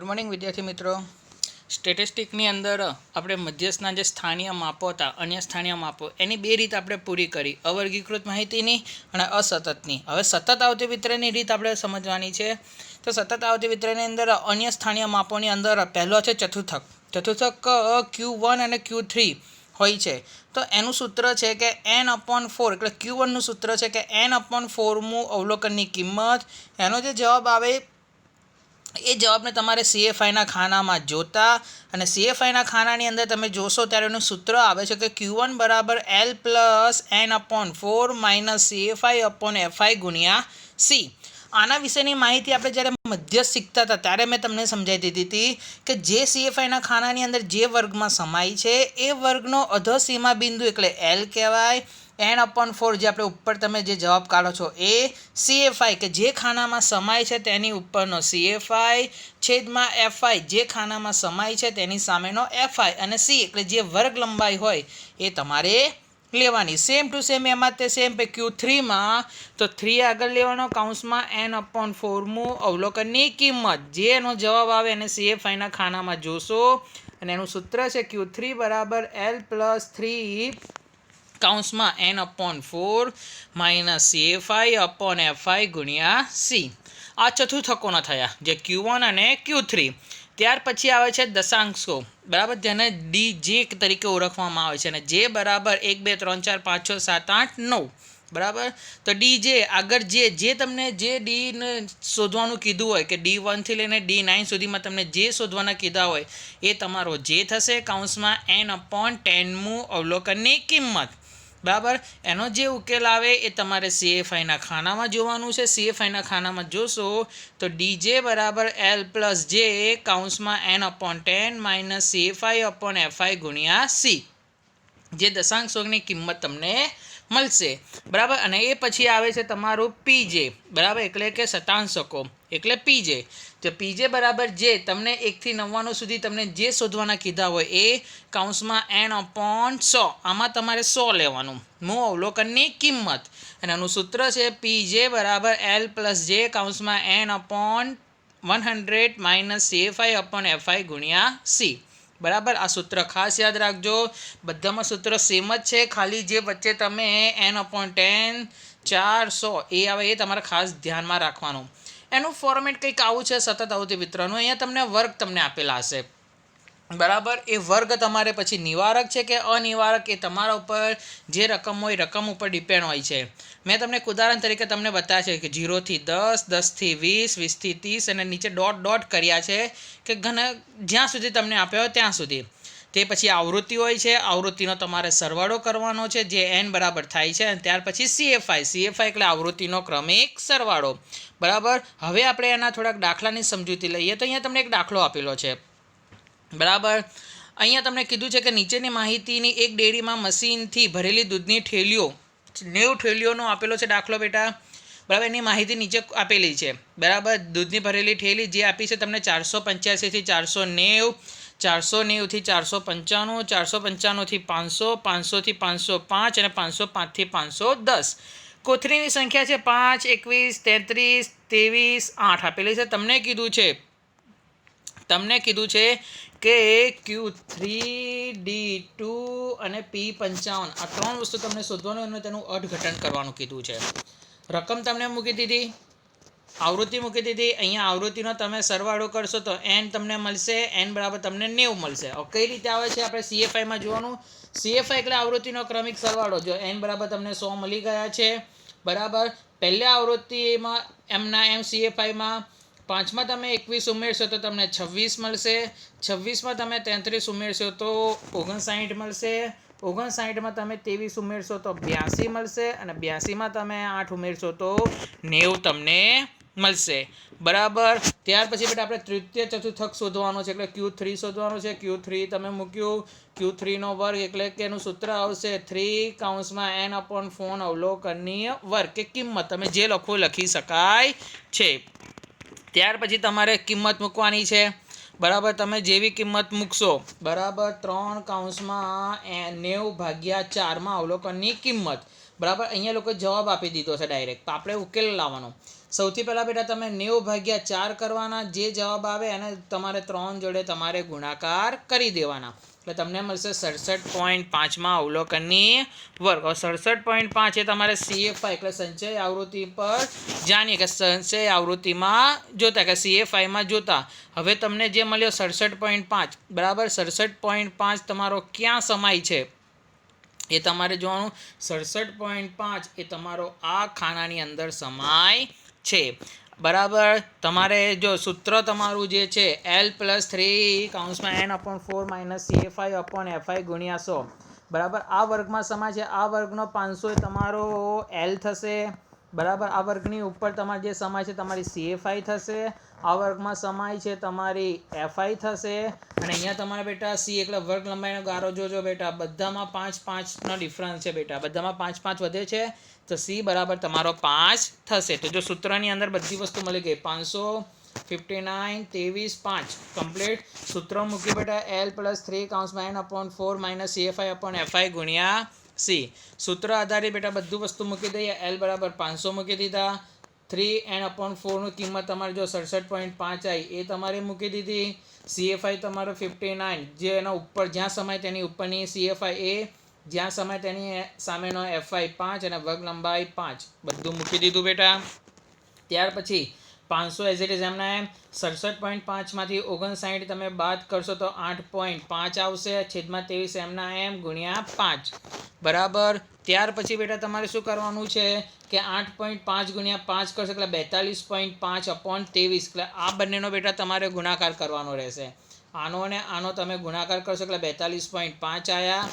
Morning વિદ્યાર્થી મિત્રો, સ્ટેટિસ્ટિકની અંદર આપણે મધ્યસ્થના જે સ્થાનીય માપો હતા, અન્ય સ્થાનીય માપો, એની બે રીત આપણે પૂરી કરી, અવર્ગીકૃત માહિતીની અને અસતતની. હવે સતત આવતી વિતરણની રીત આપણે સમજવાની છે. તો સતત આવતી વિતરણની અંદર અન્ય સ્થાનીય માપોની અંદર પહેલો છે ચતુર્થક. ચતુર્થક Q1 અને Q3 હોય છે. તો એનું સૂત્ર છે કે n/4, એટલે Q1નું સૂત્ર છે કે n/4મું અવલોકનની કિંમત. એનો જે જવાબ આવે એ જવાબને તમારે CFIના ખાનામાં જોતા, અને CFIના ખાનાની અંદર તમે જોશો ત્યારે એનું સૂત્ર આવે છે કે Q1 = L + n/4 - CFI/FI × C. આના વિશેની માહિતી આપણે જ્યારે મધ્યસ્થ શીખતા હતા ત્યારે મેં તમને સમજાવી દીધી હતી કે જે CFIના ખાનાની અંદર જે વર્ગમાં સમાય છે એ વર્ગનો અધસીમા બિંદુ એટલે L કહેવાય. n/4 જે આપણે ઉપર તમે જે જવાબ કાઢો છો એ CFI કે જે ખાનામાં સમાય છે તેની ઉપરનો CFI છેદમાં FI જે ખાનામાં સમાય છે તેની સામેનો FI, અને C એટલે જે વર્ગ લંબાઈ હોય એ તમારે લેવાની. સેમ ટુ સેમ એમાં તે સેમ Q3માં તો 3 આગળ લેવાનો, કૌંસમાં n/4મું અવલોકનની કિંમત. જે એનો જવાબ આવે એને CFIના ખાનામાં જોશો, અને એનું સૂત્ર છે Q3 = L + 3 કૌંસમાં n/4 - CFI/FI × C. આ ચતુર્થકોના થયા જે Q1 અને Q3. ત્યાર પછી આવે છે દશાંશકો, બરાબર, જેને DJ તરીકે ઓળખવામાં આવે છે, અને જે બરાબર 1 2 3 4 5 6 7 8 9, બરાબર. તો DJ આગળ જે તમને જે ડીને શોધવાનું કીધું હોય કે D1 થી લઈને D9 સુધીમાં તમને જે શોધવાના કીધા હોય એ તમારો જે થશે, કૌંસમાં n/10મું અવલોકનની કિંમત, બરાબર. એનો જે ઉકેલ આવે એ તમારે CFIના ખાનામાં જોવાનું છે. CFIના ખાનામાં જોશો તો DJ = L + J કૌંસમાં n/10 - CFI/FI × C. જે દશાંશોની કિંમત તમને મળશે, બરાબર. અને એ પછી આવે છે તમારું PJ, બરાબર, એટલે કે શતાંશકો એટલે PJ. તો PJ = જે તમને 1 થી 99 સુધી તમને જે શોધવાના કીધા હોય એ, કૌંસમાં n/100, આમાં તમારે 100 લેવાનું, મું અવલોકનની કિંમત. અને એનું સૂત્ર છે PJ = L + J કૌંસમાં n/100 - CFI/FI × C. બરાબર. આ સૂત્ર ખાસ યાદ રાખજો. બધામાં સૂત્ર સેમ જ છે, ખાલી જે વચ્ચે તમે n/10 400 એ આવે એ તમારે ખાસ ધ્યાનમાં રાખવાનું. એનું ફોર્મેટ કંઈક આવું છે સતત આવતી વિતરણનું. અહીંયા તમને વર્ગ તમને આપેલા હશે, બરાબર. એ વર્ગ તમારે પછી નિવારક છે કે અનિવારક એ તમારા ઉપર જે રકમ હોય રકમ ઉપર ડિપેન્ડ હોય છે. મેં તમને એક ઉદાહરણ તરીકે તમને બતાવ્યા છે કે 0 થી 10, 10 થી 20, 20 થી 30, અને નીચે ડોટ કર્યા છે કે જ્યાં સુધી તમને આપ્યા હોય ત્યાં સુધી. તે પછી આવૃત્તિ હોય છે, આવૃત્તિનો તમારે સરવાળો કરવાનો છે જે n બરાબર થાય છે, અને ત્યાર પછી CFI એટલે આવૃત્તિનો ક્રમિક સરવાળો, બરાબર. હવે આપણે એના થોડાક દાખલાની સમજૂતી લઈએ. તો અહીંયા તમને એક દાખલો આપેલો છે, બરાબર. અહીંયા તમને કીધું છે કે નીચેની માહિતીની એક ડેરીમાં મશીનથી ભરેલી દૂધની થેલીઓ 90 થેલીઓનો આપેલો છે દાખલો બેટા, બરાબર. એની માહિતી નીચે આપેલી છે, બરાબર. દૂધની ભરેલી થેલી જે આપી છે તમને 485 થી 490, 490 થી 495, 495 થી 500, 500 થી 505 અને 505 થી 510. કોથળીની સંખ્યા છે 5, 21, 33, 23, 8 આપેલી છે. તમને કીધું છે કે Q3, D2 અને P55 આ 3 વસ્તુ તમને શોધવાનું અને તેનું અર્થઘટન કરવાનું કીધું છે. રકમ તમને મૂકી દીધી, આવૃત્તિ મૂકી દીધી. અહીંયા આવૃત્તિનો તમે સરવાળો કરશો તો n તમને મળશે, n બરાબર તમને 90 મળશે. હવે કઈ રીતે આવે છે આપણે CFIમાં જોવાનું. CFI એટલે આવૃત્તિનો ક્રમિક સરવાળો. જો n બરાબર તમને 100 મળી ગયા છે, બરાબર. પહેલી આવૃત્તિમાં એમ CFIમાં 5માં તમે 21 ઉમેરશો તો તમને 26 મળશે, 26માં તમે 33 ઉમેરશો તો 59 મળશે, 59માં તમે 23 ઉમેરશો તો 82 મળશે, અને 82માં તમે 8 ઉમેરશો તો 90 તમને મળશે, બરાબર. ત્યાર પછી બેટા આપણે તૃતીય ચતુર્થક શોધવાનો છે એટલે Q3 શોધવાનું છે. Q3 તમે મૂક્યું, Q3નો વર્ગ એટલે કે એનું સૂત્ર આવશે 3 કૌંસમાં n/4 અવલોકનીય વર્ગ કે કિંમત. તમે જે લખી શકાય છે. ત્યાર પછી તમારે કિંમત મૂકવાની છે, બરાબર. તમે જેવી કિંમત મૂકશો, બરાબર, 3 કૌંસમાં 90/4 અવલોકનની કિંમત, બરાબર. અહીંયા લોકો જવાબ આપી દીધો છે ડાયરેક્ટ, આપણે ઉકેલ લાવવાનો. સૌથી પહેલાં બેટા તમે 90/4 કરવાના, જે જવાબ આવે એને તમારે 3 જોડે તમારે ગુણાકાર કરી દેવાના, એટલે તમને મળશે 67.5માં અવલોકનની વર્ગ. હવે 67.5 એ તમારે CFI એટલે સંચય આવૃત્તિ પર જાણીએ કે સંચય આવૃત્તિમાં જોતા કે CFIમાં જોતા હવે તમને જે મળ્યો 67.5 બરાબર. 67.5 તમારો ક્યાં સમાય છે એ તમારે જોવાનું. 67.5 એ તમારો આ ખાનાની અંદર સમાય છે બરાબર. તમારે જો સૂત્ર તમારું જે છે L+3(n/4 - CFI/FI ગુણ્યા 100 બરાબર. આ વર્ગમાં સમાય છે. આ વર્ગનો 500 એ તમારો L થશે બરાબર. આ વર્ગની ઉપર તમારે જે સમાય છે તમારી CFI થશે. આ વર્ગમાં સમાય છે તમારી FI થશે. અને અહીંયા તમારે બેટા C એટલે વર્ગ લંબાઈનો ગારો જોજો બેટા, બધામાં 5-5નો ડિફરન્સ છે બેટા, બધામાં 5-5 વધે છે તો C બરાબર તમારો 5 થશે. તો જો સૂત્રની અંદર બધી વસ્તુ મળી ગઈ 500 59 23 5 કમ્પ્લીટ. સૂત્ર મૂકી બેટા L+3(n/4 - CFI/FI ગુણ્યા C. સૂત્ર આધારિત બેટા બધું વસ્તુ મૂકી દઈએ. L બરાબર 500 મૂકી દીધા. 3n/4 કિંમત તમારે જો 67.5 આવી એ તમારે મૂકી દીધી. CFI તમારો 59 જે એના ઉપર જ્યાં સમાય તેની ઉપરની CFI એ, જ્યાં સમાય તેની સામેનો FI 5 અને વર્ગ લંબાઈ 5 બધું મૂકી દીધું બેટા. ત્યાર પછી 500 એઝ ઇટ ઇઝ એમના એમ. 67.5માંથી 59 તમે બાદ કરશો તો 8.5 આવશે છેદમાં 23 એમના એમ ગુણ્યા 5 બરાબર. ત્યાર પછી બેટા તમારે શું કરવાનું છે કે 8.5 ગુણ્યા 5 કરશો એટલે 42.5/23 એટલે આ બંનેનો બેટા તમારે ગુણાકાર કરવાનો રહેશે. આનો અને આનો તમે ગુણાકાર કરશો એટલે 42.5 આવ્યા.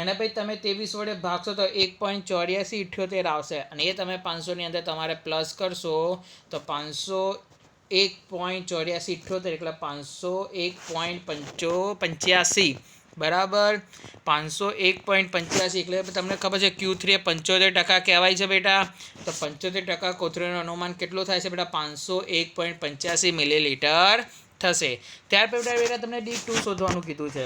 એને પછી તમે 23 વડે ભાગશો તો 1.8478 આવશે અને એ તમે 500ની અંદર તમારે પ્લસ કરશો તો 501.8478 એટલે 501.85 બરાબર. 501.85 એટલે તમને ખબર છે Q3 એ 75% કહેવાય છે બેટા. તો 75% કોથળીનું અનુમાન કેટલું થાય છે બેટા 501.85 મિલીલીટર થશે. ત્યાર પછી બેટા તમને D2 શોધવાનું કીધું છે.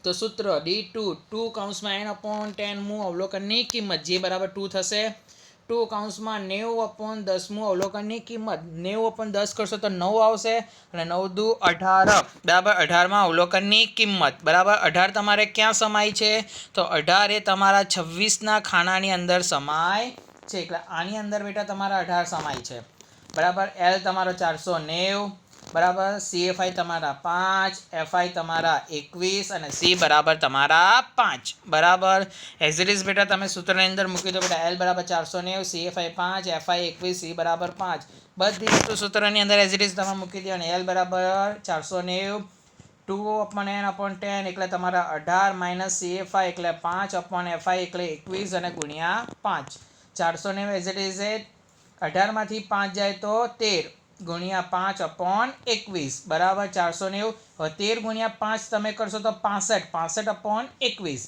તો સૂત્ર D2 2(n/10 અવલોકનની કિંમત જે બરાબર 2 થશે. 2(90/10 અવલોકનની કિંમત 90/10 કરશો તો 9 આવશે અને 9 દુ 18 બરાબર. 18માં અવલોકનની કિંમત બરાબર. 18 તમારે ક્યાં સમાય છે તો 18 એ તમારા 26ના ખાનાની અંદર સમાય છે એટલે આની અંદર બેટા તમારા 18 સમાય છે બરાબર. L તમારો 490 બરાબર. CFI તમારા 5, FI તમારા 21 અને C બરાબર તમારા 5 બરાબર. એઝ ઇટ ઇઝ બેટા તમે સૂત્રની અંદર મૂકી દો બેટા. L બરાબર 490, CFI 5, FI 21, C બરાબર 5 બધી વસ્તુ સૂત્રની અંદર એઝ ઇટ ઇઝ તમે મૂકી દો અને L બરાબર 490 2/n/10 એટલે તમારા 18 - CFI એટલે 5/FI એટલે 21 અને ગુણ્યા 5. 490 એઝ ઇટ ઇઝ 18માંથી 5 જાય તો 13 ગુણ્યા 5/21 બરાબર 490. હવે 13 ગુણ્યા 5 તમે કરશો તો 65/21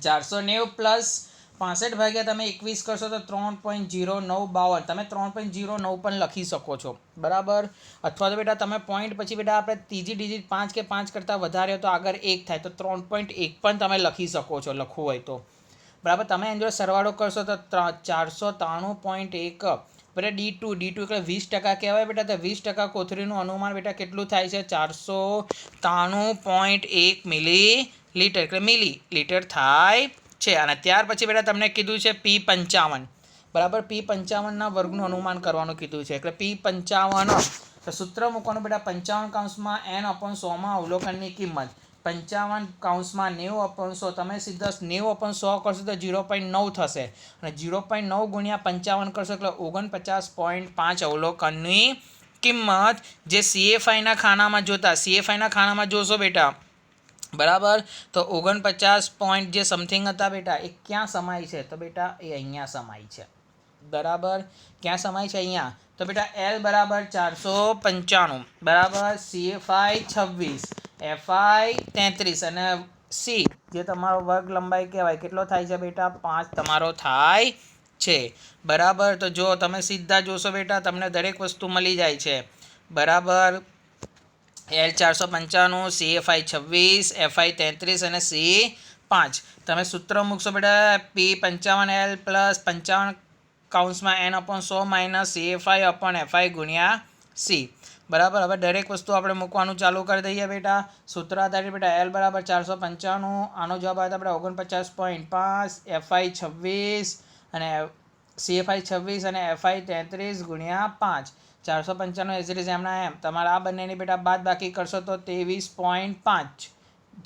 490 પ્લસ 65 ભાગ્યા તમે 21 કરશો તો 3.0952 તમે 3.09 પણ લખી શકો છો બરાબર. અથવા તો બેટા તમે પોઈન્ટ પછી બેટા આપણે ત્રીજી ડિજિટ 5 કે 5 કરતાં વધારે તો આગળ 1 થાય તો 3.1 પણ તમે લખી શકો છો લખવું હોય તો બરાબર. તમે એનો સરવાળો કરશો તો 493.1 બેટા. D2 એટલે 20% કહેવાય બેટા. તો 20% કોથળીનું અનુમાન બેટા કેટલું થાય છે 493.1 મિલીલીટર એટલે મિલીલીટર થાય છે. અને ત્યાર પછી બેટા તમને કીધું છે P55 બરાબર. P55ના વર્ગનું અનુમાન કરવાનું કીધું છે એટલે P55 તો સૂત્ર મૂકવાનું બેટા 55(n/100) અવલોકનની કિંમત 55(90/100) તમે સીધા 90/100 કરશો તો 0.9 થશે અને 0.9 ગુણ્યા 55 કરશો એટલે 49.5 અવલોકનની કિંમત જે CFIના ખાનામાં જોતા CFIના ખાનામાં જોશો બેટા બરાબર. તો 49 પોઈન્ટ જે સમથિંગ હતા બેટા એ ક્યાં સમાય છે તો બેટા એ અહીંયા સમાય છે બરાબર. ક્યાં સમાય છે અહીંયા તો બેટા L બરાબર 495 બરાબર. CFI 26, FI 33 અને C જે તમારો વર્ગ લંબાઈ કહેવાય કેટલો થાય છે બેટા 5 તમારો થાય છે બરાબર. તો જો તમે સીધા જોશો બેટા તમને દરેક વસ્તુ મળી જાય છે બરાબર. L 495, CFI 26, FI 33 અને C 5 તમે સૂત્ર મૂકશો બેટા P55L + 55 કૌંસમાં n/100 માઇનસ CFI/FI ગુણ્યા C બરાબર. હવે દરેક વસ્તુ આપણે મૂકવાનું ચાલુ કરી દઈએ બેટા. સૂત્ર આધારિત બેટા L બરાબર 495, આનો જવાબ આવે આપણે 49.5, FI 26 અને CFI 26 અને FI 33 ગુણ્યા 5. 495 એઝ ઇટ ઇઝ એમના એમ. તમારે આ બંનેની બેટા બાદ બાકી કરશો તો 23.5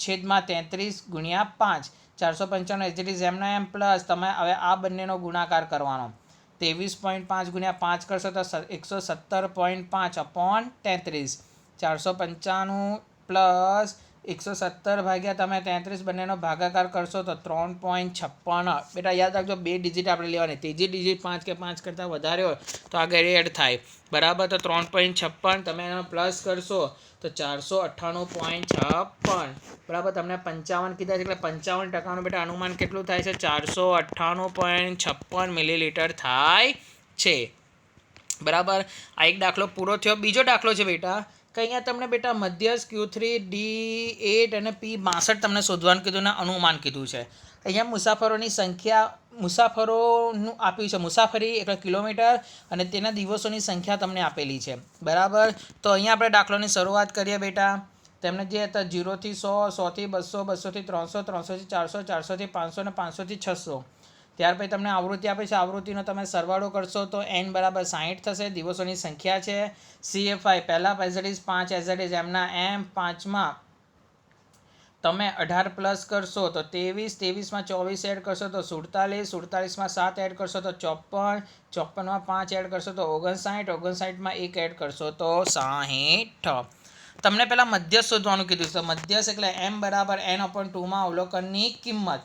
છેદમાં 33 ગુણ્યા 5. 495 એઝ ઇટ ઇઝ એમના એમ પ્લસ તમે હવે આ બંનેનો ગુણાકાર કરવાનો. 23.5 ગુણ્યા 5 કરશો તો 117.5 અપોન 33. 495 પ્લસ 117 ભાગ્યા તમે 33 બંનેનો ભાગાકાર કરશો તો 3.56. બેટા યાદ રાખજો 2 ડિજિટ આપણે લેવાની. ત્રીજી ડિજિટ 5 કે 5 કરતાં વધારે હોય તો આગળ એડ થાય બરાબર. તો 3.56 તમે એનો પ્લસ કરશો તો 498.56 બરાબર. તમને 55 કીધા છે એટલે 55% બેટા અનુમાન કેટલું થાય છે? 498.56 મિલીલીટર થાય છે બરાબર. આ એક દાખલો પૂરો થયો. બીજો દાખલો છે બેટા કે અહીંયા તમને બેટા મધ્યસ્થ Q3, D8 અને P62 તમને શોધવાનું કીધું ને અનુમાન કીધું છે. અહીંયા મુસાફરોની સંખ્યા મુસાફરોનું આપ્યું છે. મુસાફરી એટલે કિલોમીટર અને તેના દિવસોની સંખ્યા તમને આપેલી છે બરાબર. તો અહીંયા આપણે દાખલાની શરૂઆત કરીએ બેટા. તેમને જે હતા 0 થી 100, 100 થી 200, 200 થી 300, 300 થી 400, 400 થી 500 અને 500 થી 600. ત્યાર પછી તમને આવૃત્તિ આપે છે. આવૃત્તિનો તમે સરવાળો કરશો તો n બરાબર 60 થશે. દિવસોની સંખ્યા છે. CFI પહેલાં as it is 5 as it is એમના એમ. 5માં તમે 18 પ્લસ કરશો તો 23, 23માં 24 એડ કરશો તો 47, 47માં 7 એડ કરશો તો 54, 54માં 5 એડ કરશો તો 59, 59માં 1 એડ કરશો તો 60. તમને પહેલાં મધ્યસ્થ શોધવાનું કીધું છે. મધ્યસ્થ એટલે m બરાબર n/2માં અવલોકનની કિંમત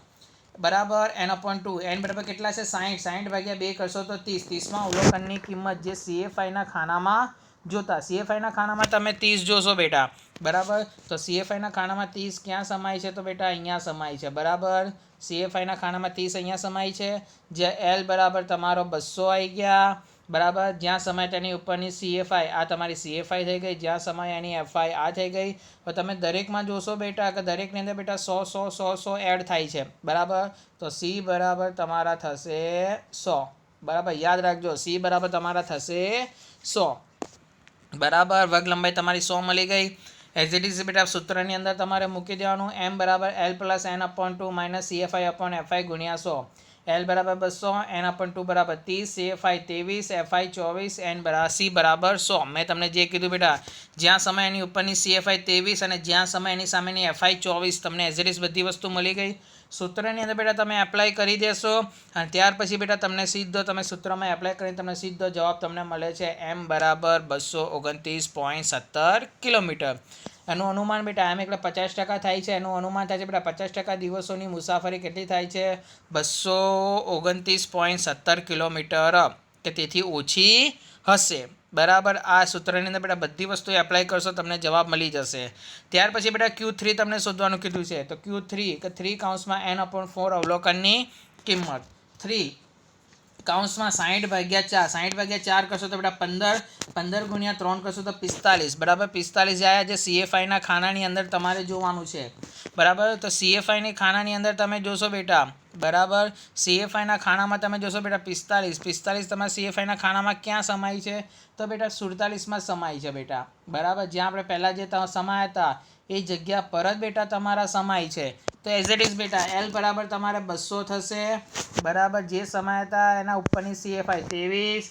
બરાબર n/2. n બરાબર કેટલા છે? 60. 60 ભાગ્યા 2 કરશો તો 30. 30માં અવલોકનની કિંમત જે CFIના ખાનામાં જોતા. CFIના ખાનામાં તમે 30 જોશો બેટા બરાબર. તો CFIના ખાનામાં 30 ક્યાં સમાય છે? તો બેટા અહીંયા સમાય છે બરાબર. CFIના ખાનામાં 30 અહીંયા સમાય છે. જે L બરાબર તમારો 200 આવી ગયા બરાબર. જ્યાં સમાય તેની ઉપરની CFI આ તમારી CFI થઈ ગઈ. જ્યાં સમાય એની FI આ થઈ ગઈ. તો તમે દરેકમાં જોશો બેટા કે દરેકની અંદર બેટા 100 100 100 100 એડ થાય છે બરાબર. તો C બરાબર તમારા થશે 100 બરાબર. યાદ રાખજો C બરાબર તમારા થશે 100 બરાબર. વર્ગ લંબાઈ તમારી 100 મળી ગઈ. એઝ ઇટ ઇઝ બેટા સૂત્રની અંદર તમારે મૂકી દેવાનું m બરાબર L plus n/2 minus CFI/FI ગુણ્યા 100. L બરાબર 200, n/2 બરાબર 30, CFI 23, FI 24, n બરાબર C બરાબર 100. મેં તમને જે કીધું બેટા જ્યાં સમય એની ઉપરની CFI 23 અને જ્યાં સમય એની સામેની FI 24 તમને એઝ ઇટ ઇઝ બધી વસ્તુ મળી ગઈ. સૂત્રની અંદર બેટા તમે એપ્લાય કરી દેશો અને ત્યાર પછી બેટા તમને સીધો તમે સૂત્રમાં એપ્લાય કરીને તમને સીધો જવાબ તમને મળે છે m બરાબર 229.17 કિલોમીટર. એનું અનુમાન બેટા એમ એટલે 50% થાય છે. એનું અનુમાન થાય છે બેટા 50% દિવસોની મુસાફરી કેટલી થાય છે? 229.17 કિલોમીટર કે તેથી ઓછી હશે બરાબર. આ સૂત્રની અંદર બેટા બધી વસ્તુ એપ્લાય કરશો તમને જવાબ મળી જશે. ત્યાર પછી બેટા Q3 તમને શોધવાનું કીધું છે. તો Q3 કે 3 કૌંસમાં n/4 અવલોકનની કિંમત. 3 કૌંસમાં 60 ભાગ્યા 4. 60 ભાગ્યા 4 કરશો તો બેટા 15, 15 ગુણ્યા 3 કરશો તો 45 બરાબર. 45 આયા જે CFIના ખાનાની અંદર તમારે જોવાનું છે બરાબર. તો CFIની ખાનાની અંદર તમે જોશો બેટા બરાબર. CFIના ખાનામાં તમે જોશો બેટા 45. 45 તમારા CFIના ખાનામાં ક્યાં સમાય છે? તો બેટા 47માં સમાય છે બેટા બરાબર. જ્યાં આપણે પહેલાં જે સમાયા હતા એ જગ્યા પર જ બેટા તમારા સમાય છે. તો એઝ ઇટ ઇઝ બેટા L બરાબર તમારે 200 થશે બરાબર. જે સમાયા હતા એના ઉપરની CFI 23,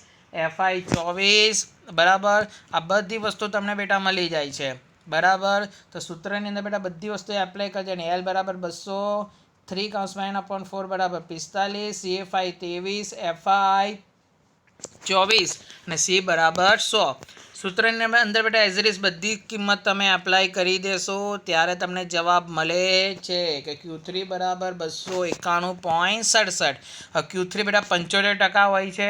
FI 24 બરાબર. આ બધી વસ્તુ તમને બેટા મળી જાય છે બરાબર. તો સૂત્રની અંદર બેટા બધી વસ્તુ એપ્લાય કરજો ને. L બરાબર 200, 3 કૌંસમાં n/4 બરાબર 45, CFI 23, FI 24 અને C બરાબર 100. સૂત્રની અંદર બેટા એઝ ઇટ ઇઝ બધી કિંમત તમે એપ્લાય કરી દેશો ત્યારે તમને જવાબ મળે છે કે Q3 બરાબર 291.67. Q3 બેટા 75% હોય છે.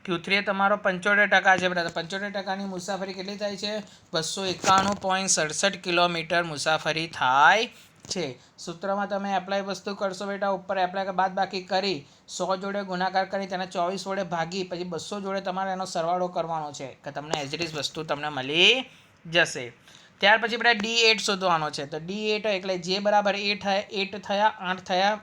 Q3 એ તમારો 75% છે બેટા. 75%ની મુસાફરી કેટલી થાય છે? 291.67 કિલોમીટર મુસાફરી થાય છે. સૂત્રમાં તમે એપ્લાય વસ્તુ કરશો બેટા ઉપર એપ્લાય બાદ બાકી કરી 100 જોડે ગુણાકાર કરી તેને 24 વડે ભાગી પછી 200 જોડે તમારે એનો સરવાળો કરવાનો છે કે તમને એઝ ઇટ ઇઝ વસ્તુ તમને મળી જશે. ત્યાર પછી બેટા D8 શોધવાનો છે. તો D8 એટલે જે બરાબર 8 થયા 8 થયા 8 થયા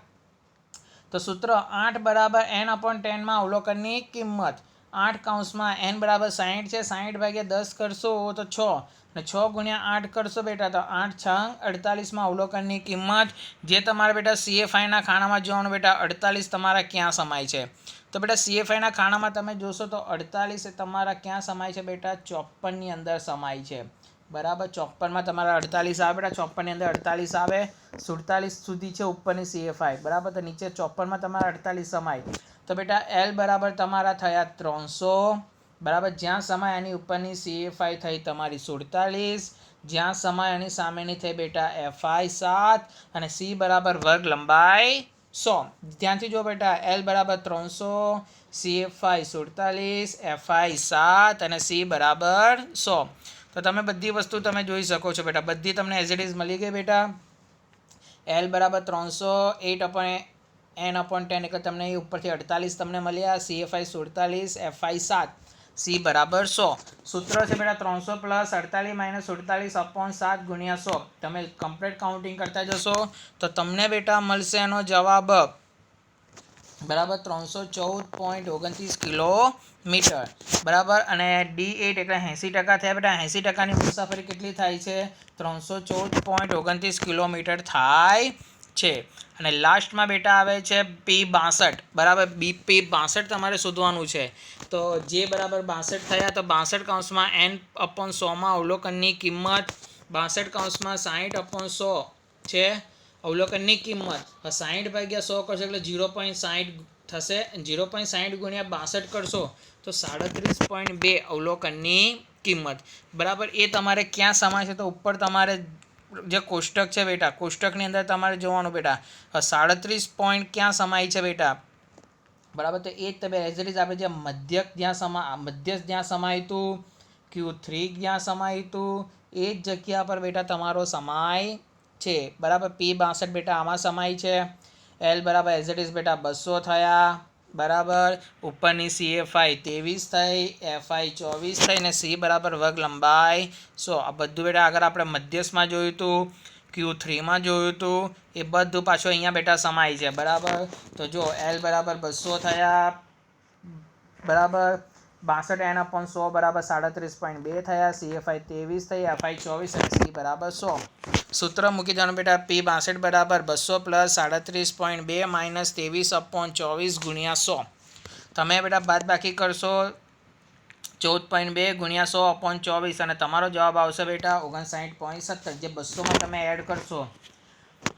તો સૂત્ર 8 બરાબર n/10 માં અવલોકનની કિંમત 8 કૌંસમાં n બરાબર 60 છે, 60 ભાગ્યા 10 કરશો તો 6 અને 6 ગુણ્યા 8 કરશો બેટા તો 8 છંગ 48 માં અવલોકનની કિંમત જે તમારે બેટા CFIના ખાનામાં જોવાનું બેટા 48 તમારા ક્યાં સમાય છે. તો બેટા CFIના ખાનામાં તમે જોશો તો 48 એ તમારા ક્યાં સમાય છે બેટા 54ની અંદર સમાય છે. બરાબર 54માં તમારા 48 આવે બેટા 54ની અંદર 48 આવે 47 સુધી છે ઉપરની CFI બરાબર તો નીચે 54માં તમારા 48 સમાય તો બેટા L બરાબર તમારા થયા 300 બરાબર જ્યાં સમાય એની ઉપરની CFI થઈ તમારી 47 જ્યાં સમાય એની સામેની થઈ બેટા FI 7 અને C બરાબર વર્ગ લંબાઈ 100 ધ્યાનથી જો બેટા L બરાબર 300 CFI 47 FI 7 અને C બરાબર 100 તો તમે બધી વસ્તુ તમે જોઈ શકો છો બેટા બધી તમને એઝ ઇટ ઇઝ મળી ગઈ બેટા L બરાબર 300 8/n/10 એટલે તમને એ ઉપરથી 48 તમને મળ્યા CFI 47 FI 7 C બરાબર 100 સૂત્ર છે બેટા 300 + 48 - 47/7 ગુણ્યા 100 તમે કમ્પ્લીટ કાઉન્ટિંગ કરતા જશો તો તમને બેટા મળશે એનો જવાબ બરાબર 314.29 કિલોમીટર બરાબર અને D8 એટલે 80% થયા બેટા 80%ની મુસાફરી કેટલી થાય છે 314.29 કિલોમીટર થાય છે. અને લાસ્ટમાં બેટા આવે છે P62 બરાબર P62 તમારે શોધવાનું છે તો જે બરાબર 62 થયા તો 62 કૌંસમાં n/100માં અવલોકનની કિંમત 62 કૌંસમાં 60/100 છે અવલોકનની કિંમત 60 ભાગ્યા 100 કરશો એટલે 0.60 થશે 0.60 ગુણ્યા 62 કરશો તો 37.2 અવલોકનની કિંમત બરાબર એ તમારે ક્યાં સમાય છે તો ઉપર તમારે જે કોષ્ટક છે બેટા કોષ્ટકની અંદર તમારે જોવાનું બેટા 37 પોઈન્ટ ક્યાં સમાય છે બેટા બરાબર તો એ જ તમે એઝ ઇટ ઇઝ આપણે જે મધ્યસ્થ જ્યાં સમાય હતું Q3 જ્યાં સમાય હતું એ જ જગ્યા પર બેટા તમારો સમાય છે બરાબર P62 બેટા આમાં સમાય છે L બરાબર એઝ ઇટ ઇઝ બેટા 200 થયા બરાબર ઉપરની CFI 23 થઈ FI 24 થઈ ને C બરાબર વર્ગ લંબાઈ 100 આ બધું બેટા આગળ આપણે મધ્યસ્થમાં જોયું હતું Q3માં જોયું હતું એ બધું પાછું અહીંયા બેટા સમાય છે બરાબર તો જો L બરાબર 200 થયા બરાબર 62n/100 બરાબર 37.2 થયા CFI 23 થઈ FI 24 અને C બરાબર 100 સૂત્ર મૂકી દેવાનું બેટા P62 બરાબર 200 + 37.2 - 23/24 ગુણ્યા 100 તમે બેટા બાદબાકી કરશો 14.2 ગુણ્યા 100/24 અને તમારો જવાબ આવશે બેટા 59.70 જે 200માં તમે એડ કરશો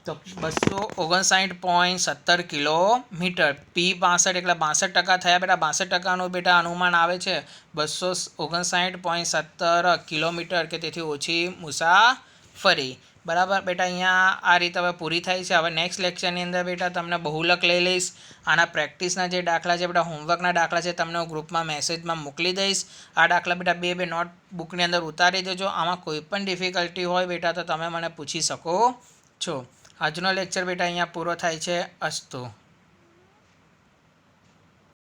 તો 259.70 કિલોમીટર P62 એટલે 62% થયા બેટા 62%નું બેટા અનુમાન આવે છે 259.70 કિલોમીટર કે તેથી ઓછી મુસાફરી બરાબર બેટા અહીંયા આ રીતે હવે પૂરી થાય છે હવે નેક્સ્ટ લેક્ચરની અંદર બેટા તમને બહુલક લઈ લઈશ આના પ્રેક્ટિસના જે દાખલા છે બેટા હોમવર્કના દાખલા છે તમને હું ગ્રુપમાં મેસેજમાં મોકલી દઈશ આ દાખલા બેટા બે નોટબુકની અંદર ઉતારી દેજો આમાં કોઈ પણ ડિફિકલ્ટી હોય બેટા તો તમે મને પૂછી શકો છો આજનો લેક્ચર બેટા અહીંયા પૂરો થાય છે અસ્તુ